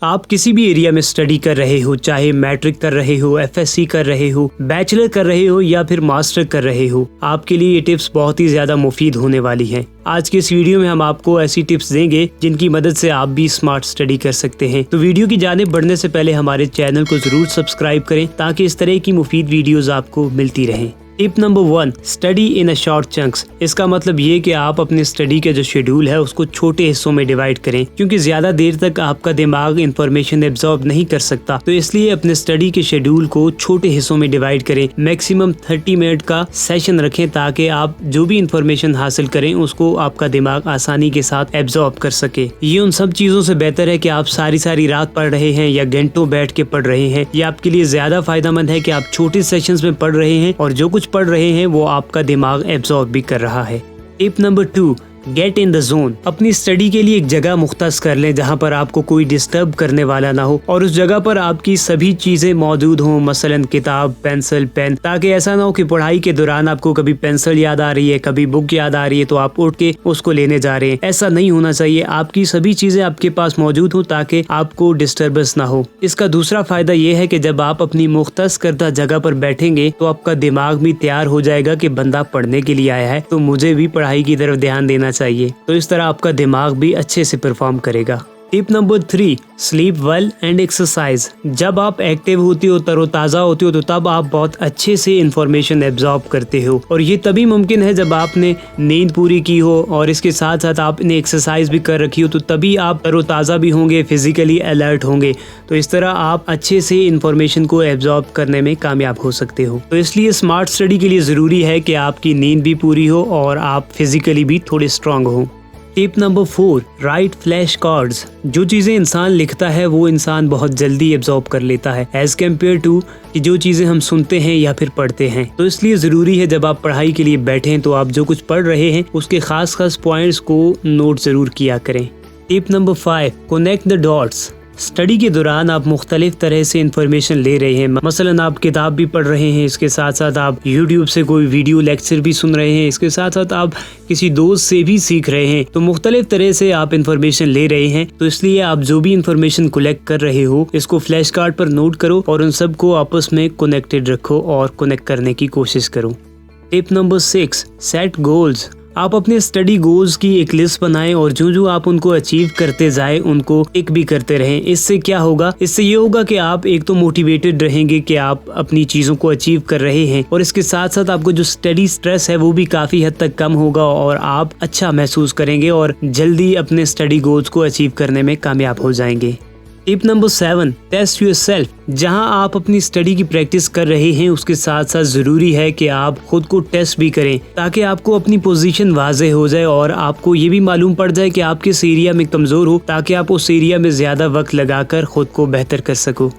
आप किसी भी एरिया में स्टडी कर रहे हो, चाहे मैट्रिक कर रहे हो, एफएससी कर रहे हो, बैचलर कर रहे हो या फिर मास्टर कर रहे हो, आपके लिए ये टिप्स बहुत ही ज्यादा मुफीद होने वाली हैं। आज के इस वीडियो में हम आपको ऐसी टिप्स देंगे जिनकी मदद से आप भी स्मार्ट स्टडी कर सकते हैं। तो वीडियो की जानिब बढ़ने से पहले हमारे चैनल को जरूर सब्सक्राइब करें ताकि इस तरह की मुफीद वीडियोस आपको मिलती रहें। Tip number 1, study in a short chunks. इसका मतलब ये कि आप अपने स्टडी का जो शेड्यूल है उसको छोटे हिस्सों में डिवाइड करें, क्योंकि ज्यादा देर तक आपका दिमाग इंफॉर्मेशन एब्जॉर्ब नहीं कर सकता। तो इसलिए अपने स्टडी के शेड्यूल को छोटे हिस्सों में डिवाइड करें। मैक्सिमम 30 मिनट का सेशन रखें ताकि आप जो भी इंफॉर्मेशन हासिल करें उसको आपका दिमाग आसानी के साथ एब्जॉर्ब कर सके। ये उन सब चीजों से बेहतर है कि आप सारी रात पढ़ रहे हैं या घंटों बैठ के पढ़ रहे हैं। ये आपके लिए ज्यादा फायदेमंद है कि आप छोटे सेशंस में पढ़ रहे हैं और जो कुछ पढ़ रहे हैं वो आपका दिमाग एब्जॉर्ब भी कर रहा है। Tip number 2, get in the zone. अपनी स्टडी के लिए एक जगह मुख्तस कर लें जहां पर आपको कोई डिस्टर्ब करने वाला ना हो और उस जगह पर आपकी सभी चीजें मौजूद हों, मसलन किताब, पेंसिल, पेन, ताकि ऐसा ना हो कि पढ़ाई के दौरान आपको कभी पेंसिल याद आ रही है, कभी बुक याद आ रही है तो आप उठ के उसको लेने जा रहे हैं। ऐसा नहीं होना चाहिए। आपकी सभी चीजें आपके पास मौजूद हो ताकि आपको डिस्टर्बेंस ना हो। इसका दूसरा फायदा ये है कि जब आप अपनी मुख्तस करदा जगह पर बैठेंगे तो आपका दिमाग भी तैयार हो जाएगा कि बंदा पढ़ने के लिए आया है तो मुझे भी पढ़ाई की तरफ ध्यान देना चाहिए। तो इस तरह आपका दिमाग भी अच्छे से परफॉर्म करेगा। Tip number 3, sleep well and exercise. जब आप एक्टिव होते हो, तरोताज़ा होते हो, तो तब आप बहुत अच्छे से इंफॉर्मेशन एब्जॉर्ब करते हो और ये तभी मुमकिन है जब आपने नींद पूरी की हो और इसके साथ साथ आपने एक्सरसाइज भी कर रखी हो, तो तभी आप तरोताज़ा भी होंगे, फिजिकली अलर्ट होंगे। तो इस तरह आप अच्छे से इंफॉर्मेशन को एब्जॉर्ब करने में कामयाब हो सकते हो। तो इसलिए स्मार्ट स्टडी के लिए ज़रूरी है कि आपकी नींद भी पूरी हो और आप फिजिकली भी थोड़े स्ट्रांग हो। Tip number 4, right flash cards. जो चीज़ें इंसान लिखता है वो इंसान बहुत जल्दी एब्जॉर्ब कर लेता है एज कम्पेयर टू कि जो चीज़ें हम सुनते हैं या फिर पढ़ते हैं। तो इसलिए ज़रूरी है जब आप पढ़ाई के लिए बैठें तो आप जो कुछ पढ़ रहे हैं उसके खास पॉइंट्स को नोट ज़रूर किया करें। Tip number 5, connect the dots. Study के दौरान आप मुख्तलिफ तरह से इंफॉर्मेशन ले रहे हैं, मसलन आप किताब भी पढ़ रहे हैं, इसके साथ साथ आप यूट्यूब से कोई वीडियो लेक्चर भी सुन रहे हैं, इसके साथ साथ आप किसी दोस्त से भी सीख रहे हैं। तो मुख्तलिफ तरह से आप इंफॉर्मेशन ले रहे हैं। तो इसलिए आप जो भी इंफॉर्मेशन कलेक्ट कर रहे हो इसको फ्लैश कार्ड पर नोट करो और उन सब को आपस में कनेक्टेड रखो और कनेक्ट करने की कोशिश करो। Tip number 6, set goals. आप अपने स्टडी गोल्स की एक लिस्ट बनाएं और जो आप उनको अचीव करते जाए उनको टिक भी करते रहें। इससे क्या होगा? इससे ये होगा कि आप एक तो मोटिवेटेड रहेंगे कि आप अपनी चीज़ों को अचीव कर रहे हैं और इसके साथ साथ आपको जो स्टडी स्ट्रेस है वो भी काफ़ी हद तक कम होगा और आप अच्छा महसूस करेंगे और जल्दी अपने स्टडी गोल्स को अचीव करने में कामयाब हो जाएंगे। Tip number 7, test yourself. जहां आप अपनी स्टडी की प्रैक्टिस कर रहे हैं उसके साथ साथ ज़रूरी है कि आप खुद को टेस्ट भी करें ताकि आपको अपनी पोजीशन वाज़ेह हो जाए और आपको ये भी मालूम पड़ जाए कि आप किस एरिया में कमज़ोर हो ताकि आप उस एरिया में ज़्यादा वक्त लगाकर खुद को बेहतर कर सको।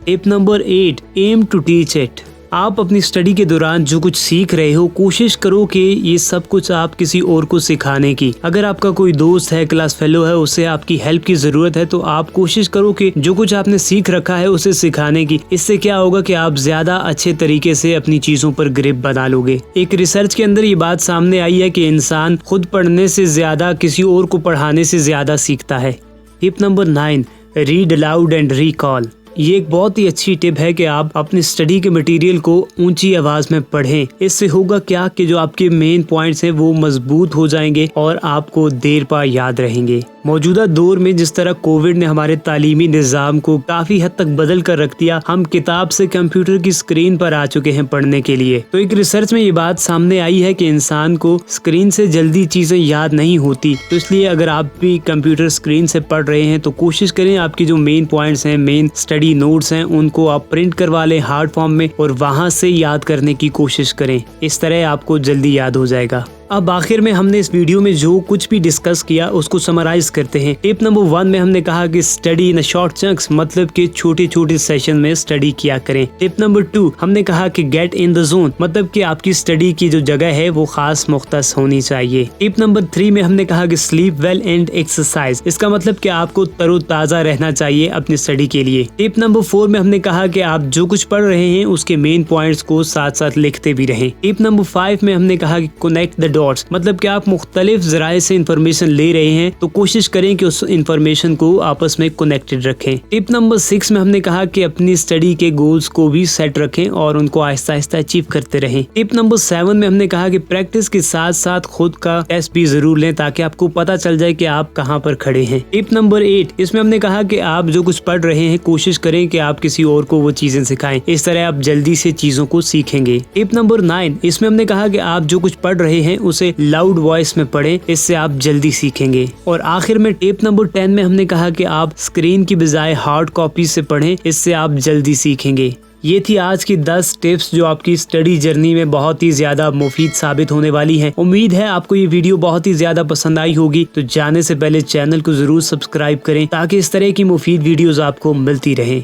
Tip number 8, aim to teach it. आप अपनी स्टडी के दौरान जो कुछ सीख रहे हो कोशिश करो कि ये सब कुछ आप किसी और को सिखाने की। अगर आपका कोई दोस्त है, क्लास फेलो है, उसे आपकी हेल्प की जरूरत है तो आप कोशिश करो कि जो कुछ आपने सीख रखा है उसे सिखाने की। इससे क्या होगा कि आप ज्यादा अच्छे तरीके से अपनी चीजों पर ग्रिप बना लोगे। एक रिसर्च के अंदर ये बात सामने आई है कि इंसान खुद पढ़ने से ज्यादा किसी और को पढ़ाने से ज्यादा सीखता है। Tip number 9, read aloud and recall. ये एक बहुत ही अच्छी टिप है कि आप अपने स्टडी के मटेरियल को ऊंची आवाज में पढ़ें। इससे होगा क्या कि जो आपके मेन पॉइंट्स हैं वो मजबूत हो जाएंगे और आपको देर पा याद रहेंगे। मौजूदा दौर में जिस तरह कोविड ने हमारे तालीमी निज़ाम को काफी हद तक बदल कर रख दिया, हम किताब से कंप्यूटर की स्क्रीन पर आ चुके हैं पढ़ने के लिए। तो एक रिसर्च में ये बात सामने आई है कि इंसान को स्क्रीन से जल्दी चीजें याद नहीं होती। तो इसलिए अगर आप भी कंप्यूटर स्क्रीन से पढ़ रहे हैं तो कोशिश करें आपकी जो मेन पॉइंट्स हैं, मेन स्टडी नोट्स हैं, उनको आप प्रिंट करवा लें हार्ड फॉर्म में और वहां से याद करने की कोशिश करें। इस तरह आपको जल्दी याद हो जाएगा। अब आखिर में हमने इस वीडियो में जो कुछ भी डिस्कस किया उसको समराइज करते हैं। टिप नंबर 1 में हमने कहा कि स्टडी इन शॉर्ट चंक्स, मतलब कि छोटे छोटे सेशन में स्टडी किया करें। टिप नंबर 2 हमने कहा कि गेट इन द जोन, मतलब कि आपकी स्टडी की जो जगह है वो खास मुख्तस होनी चाहिए। टिप नंबर 3 में हमने कहा कि स्लीप वेल एंड एक्सरसाइज, इसका मतलब कि आपको तरोताजा रहना चाहिए अपनी स्टडी के लिए। टिप नंबर 4 में हमने कहा कि आप जो कुछ पढ़ रहे हैं उसके मेन पॉइंट्स को साथ साथ लिखते भी रहें। टिप नंबर 5 में हमने कहा कि कनेक्ट द डॉट्स, मतलब कि आप मुख्तलिफ जराए से इंफॉर्मेशन ले रहे हैं तो कोशिश करें कि उस इंफॉर्मेशन को आपस में कनेक्टेड रखें। टिप नंबर 6 में हमने कहा कि अपनी स्टडी के गोल्स को भी सेट रखें और उनको आहिस्ता आहिस्ता अचीव करते रहें। टिप नंबर 7 में हमने कहा कि प्रैक्टिस के साथ साथ खुद का टेस्ट भी जरूर लें ताकि आपको पता चल जाए कि आप कहाँ पर खड़े हैं। टिप नंबर 8, इसमें हमने कहा कि आप जो कुछ पढ़ रहे हैं कोशिश करें कि आप किसी और को वो चीजें सिखाएं, इस तरह आप जल्दी से चीजों को सीखेंगे। टिप नंबर 9, इसमें हमने कहा कि आप जो कुछ पढ़ रहे हैं उसे लाउड वॉइस में पढ़ें, इससे आप जल्दी सीखेंगे। और आखिर में टिप नंबर 10 में हमने कहा कि आप स्क्रीन की बजाय हार्ड कॉपी से पढ़ें, इससे आप जल्दी सीखेंगे। ये थी आज की 10 टिप्स जो आपकी स्टडी जर्नी में बहुत ही ज्यादा मुफीद साबित होने वाली हैं। उम्मीद है आपको ये वीडियो बहुत ही ज्यादा पसंद आई होगी। तो जाने से पहले चैनल को जरूर सब्सक्राइब करें ताकि इस तरह की मुफीद वीडियोस आपको मिलती रहें।